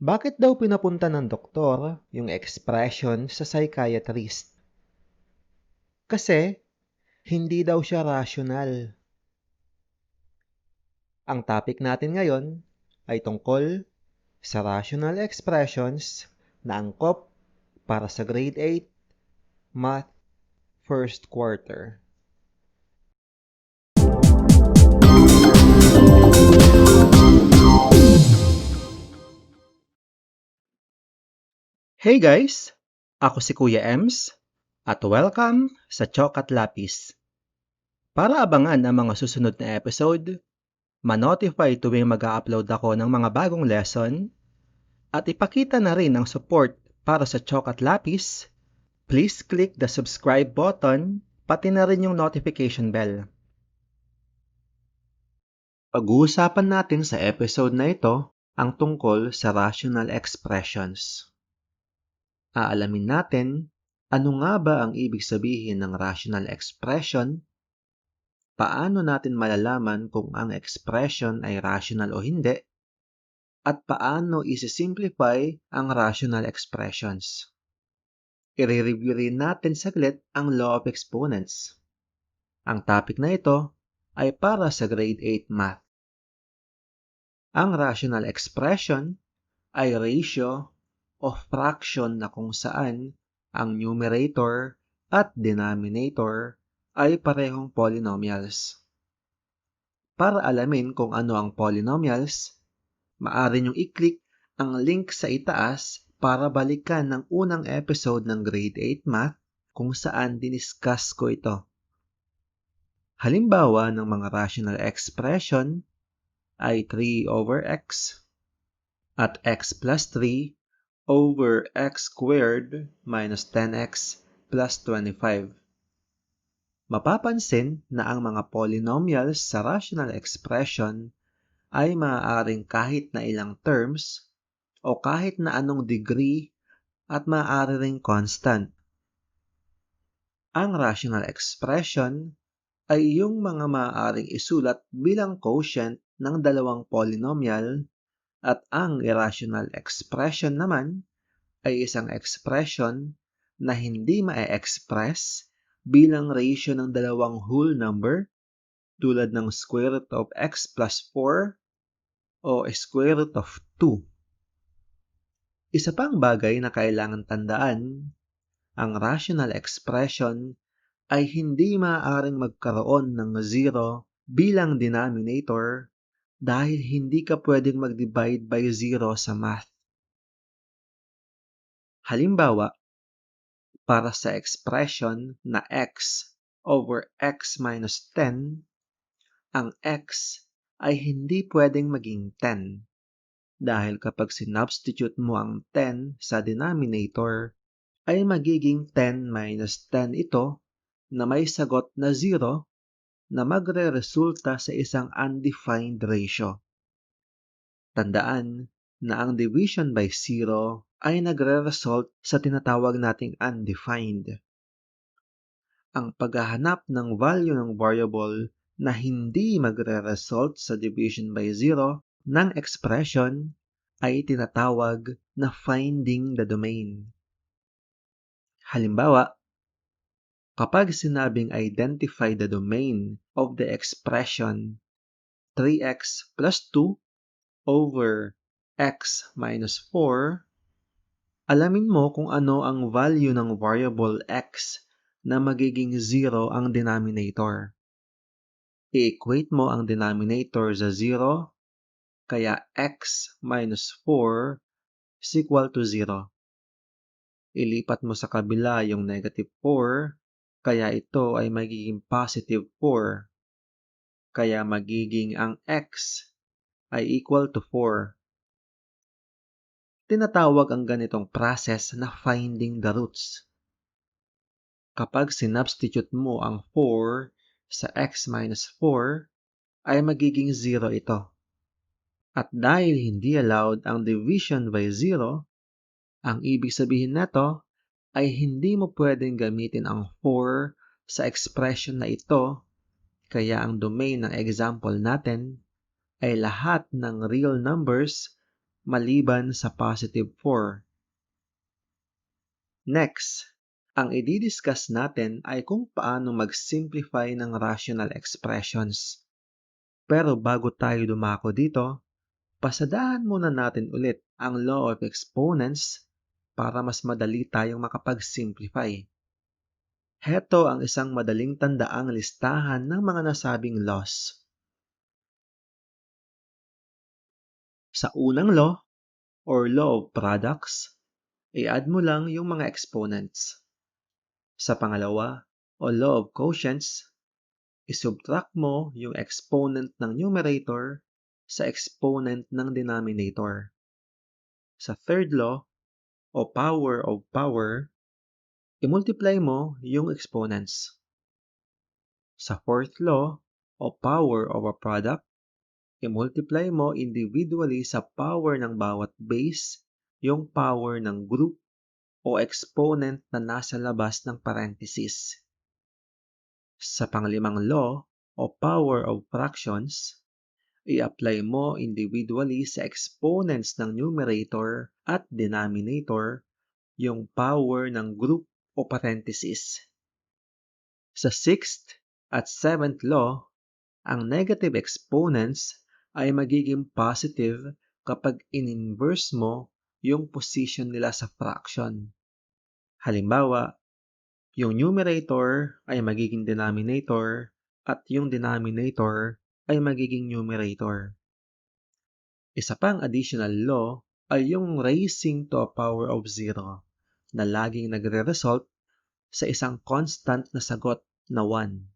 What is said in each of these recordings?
Bakit daw pinapunta ng doktor yung expression sa psychiatrist? Kasi hindi daw siya rational. Ang topic natin ngayon ay tungkol sa rational expressions na angkop para sa grade 8 math first quarter. Hey guys! Ako si Kuya Ems at welcome sa Chalk at Lapis. Para abangan ang mga susunod na episode, ma-notify tuwing mag-a-upload ako ng mga bagong lesson, at ipakita na rin ang support para sa Chalk at Lapis, please click the subscribe button pati na rin yung notification bell. Pag-uusapan natin sa episode na ito ang tungkol sa rational expressions. Aalamin natin ano nga ba ang ibig sabihin ng rational expression, paano natin malalaman kung ang expression ay rational o hindi, at paano isi-simplify ang rational expressions. I-review rin natin saglit ang law of exponents. Ang topic na ito ay para sa grade 8 math. Ang rational expression ay ratio o fraction na kung saan ang numerator at denominator ay parehong polynomials. Para alamin kung ano ang polynomials, maaari niyong i-click ang link sa itaas para balikan ng unang episode ng grade 8 math kung saan diniscuss ko ito. Halimbawa ng mga rational expression ay 3 over x at x plus 3 over x squared minus 10x plus 25. Mapapansin na ang mga polynomials sa rational expression ay maaaring kahit na ilang terms o kahit na anong degree at maaari ring constant. Ang rational expression ay yung mga maaaring isulat bilang quotient ng dalawang polynomial, at ang irrational expression naman ay isang expression na hindi ma-express bilang ratio ng dalawang whole number tulad ng square root of x plus 4 o square root of 2. Isa pang bagay na kailangan tandaan, ang rational expression ay hindi maaaring magkaroon ng 0 bilang denominator dahil hindi ka pwedeng mag-divide by 0 sa math. Halimbawa, para sa expression na x over x minus 10, ang x ay hindi pwedeng maging 10 dahil kapag sinubstitute mo ang 10 sa denominator, ay magiging 10 minus 10 ito na may sagot na 0 na magre-resulta sa isang undefined ratio. Tandaan na ang division by 0 ay nagre-result sa tinatawag nating undefined. Ang paghahanap ng value ng variable na hindi magre-result sa division by 0 ng expression ay tinatawag na finding the domain. Halimbawa, kapag sinabing identify the domain of the expression 3x plus 2 over x minus 4, alamin mo kung ano ang value ng variable x na magiging 0 ang denominator. I-equate mo ang denominator sa 0, kaya x minus 4 is equal to 0. Ilipat mo sa kabila yung negative 4, kaya ito ay magiging positive 4. Kaya magiging ang x ay equal to 4. Tinatawag ang ganitong process na finding the roots. Kapag sinubstitute mo ang 4 sa x minus 4, ay magiging 0 ito. At dahil hindi allowed ang division by 0, ang ibig sabihin nito ay hindi mo pwedeng gamitin ang 4 sa expression na ito, kaya ang domain ng example natin ay lahat ng real numbers maliban sa positive 4. Next, ang i-discuss natin ay kung paano mag-simplify ng rational expressions. Pero bago tayo dumako dito, pasadahan muna natin ulit ang law of exponents para mas madali tayong makapag-simplify. Heto ang isang madaling tandaang listahan ng mga nasabing laws. Sa unang law, or law of products, i-add mo lang yung mga exponents. Sa pangalawa, o law of quotients, isubtract mo yung exponent ng numerator sa exponent ng denominator. Sa third law, o power of power, i-multiply mo yung exponents. Sa fourth law, o power of a product, i-multiply mo individually sa power ng bawat base yung power ng group o exponent na nasa labas ng parenthesis. Sa panglimang law, o power of fractions, i-apply mo individually sa exponents ng numerator at denominator yung power ng group o parenthesis. Sa sixth at seventh law, ang negative exponents ay magiging positive kapag in-inverse mo yung position nila sa fraction. Halimbawa, yung numerator ay magiging denominator at yung denominator ay magiging numerator. Isa pang additional law ay yung raising to a power of 0 na laging nagre-result sa isang constant na sagot na 1.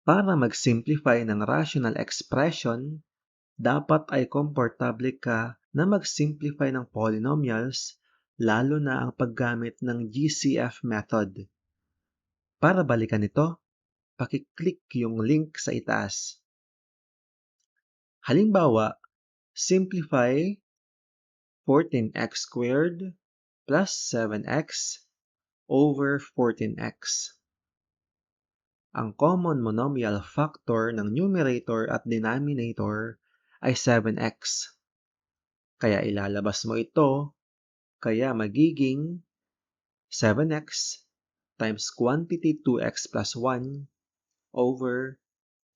Para mag-simplify ng rational expression, dapat ay komportable ka na mag-simplify ng polynomials, lalo na ang paggamit ng GCF method. Para balikan ito, pakiclick yung link sa itaas. Halimbawa, simplify 14x squared plus 7x over 14x. Ang common monomial factor ng numerator at denominator ay 7x. Kaya ilalabas mo ito, kaya magiging 7x times quantity 2x plus 1 over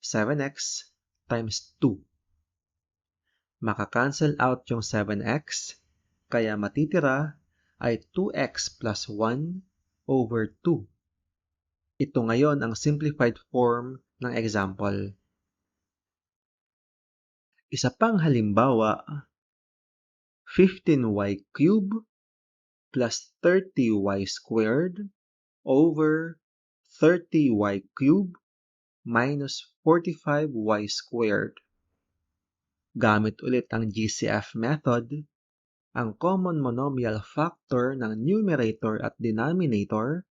7x times 2. Makakancel out yung 7x, kaya matitira ay 2x plus 1 over 2. Ito ngayon ang simplified form ng example. Isa pang halimbawa, 15y cubed plus 30y squared over 30y cubed minus 45y squared. Gamit ulit ang GCF method, ang common monomial factor ng numerator at denominator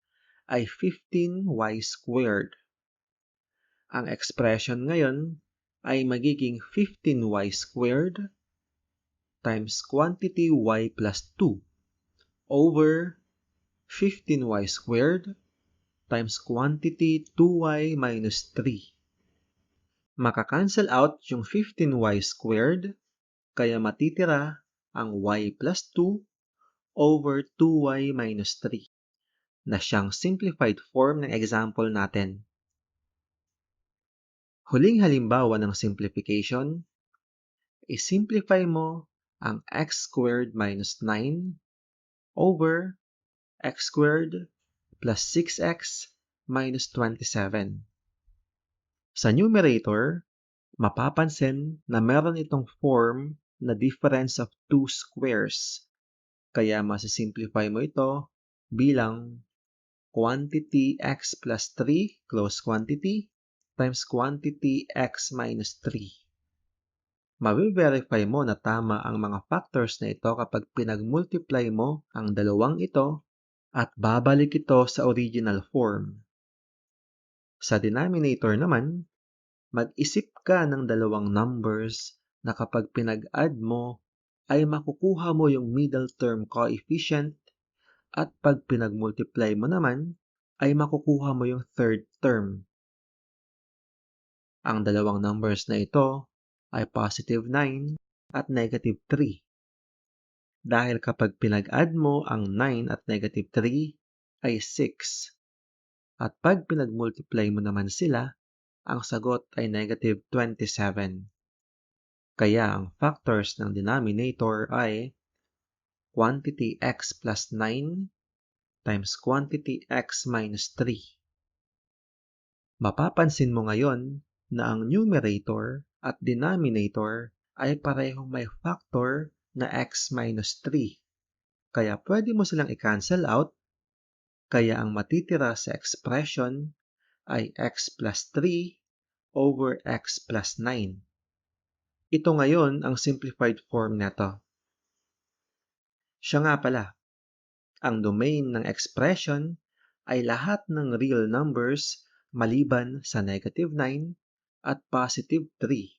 ay 15y squared. Ang expression ngayon ay magiging 15y squared times quantity y plus 2 over 15y squared times quantity 2y minus 3. Makakancel out yung 15y squared, kaya matitira ang y plus 2 over 2y minus 3 na siyang simplified form ng example natin. Huling halimbawa ng simplification, i-simplify mo ang x squared minus 9 over x squared plus 6x minus 27. Sa numerator, mapapansin na meron itong form na difference of 2 squares. Kaya masisimplify mo ito bilang quantity x plus 3 close quantity times quantity x minus 3. Mabi-verify mo na tama ang mga factors na ito kapag pinag-multiply mo ang dalawang ito at babalik ito sa original form. Sa denominator naman, mag-isip ka ng dalawang numbers na kapag pinag-add mo ay makukuha mo yung middle term coefficient at pag pinag-multiply mo naman ay makukuha mo yung third term. Ang dalawang numbers na ito ay positive 9 at negative 3. Dahil kapag pinag-add mo ang 9 at negative 3 ay 6. At pag pinag-multiply mo naman sila, ang sagot ay negative 27. Kaya ang factors ng denominator ay quantity x plus 9 times quantity x minus 3. Mapapansin mo ngayon na ang numerator at denominator ay parehong may factor na x minus 3. Kaya pwede mo silang i-cancel out, kaya ang matitira sa expression ay x plus 3 over x plus 9. Ito ngayon ang simplified form neto. Siya nga pala, ang domain ng expression ay lahat ng real numbers maliban sa negative 9 at positive 3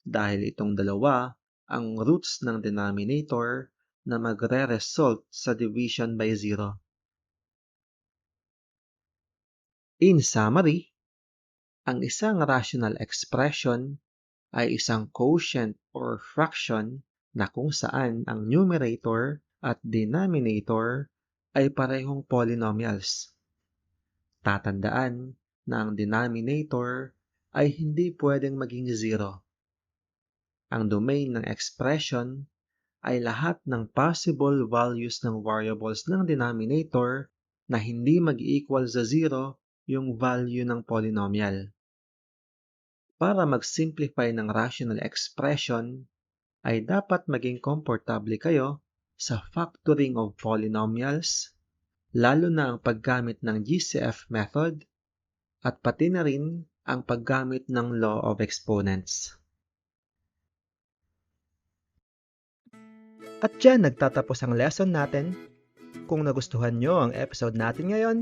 dahil itong dalawa ang roots ng denominator na magre-result sa division by 0. In summary, ang isang rational expression ay isang quotient or fraction na kung saan ang numerator at denominator ay parehong polynomials. Tatandaan na ang denominator ay hindi pwedeng maging 0. Ang domain ng expression ay lahat ng possible values ng variables ng denominator na hindi mag-equal sa 0 yung value ng polynomial. Para mag-simplify ng rational expression, ay dapat maging komportable kayo sa factoring of polynomials, lalo na ang paggamit ng GCF method, at pati na rin ang paggamit ng law of exponents. At dyan nagtatapos ang lesson natin. Kung nagustuhan nyo ang episode natin ngayon,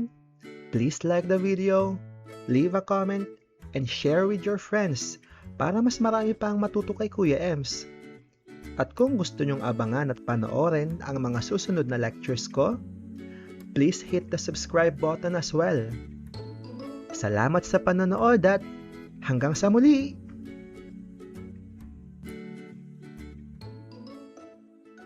please like the video, leave a comment, and share with your friends para mas marami pang matuto kay Kuya Ems. At kung gusto nyong abangan at panoorin ang mga susunod na lectures ko, please hit the subscribe button as well. Salamat sa panonood at hanggang sa muli!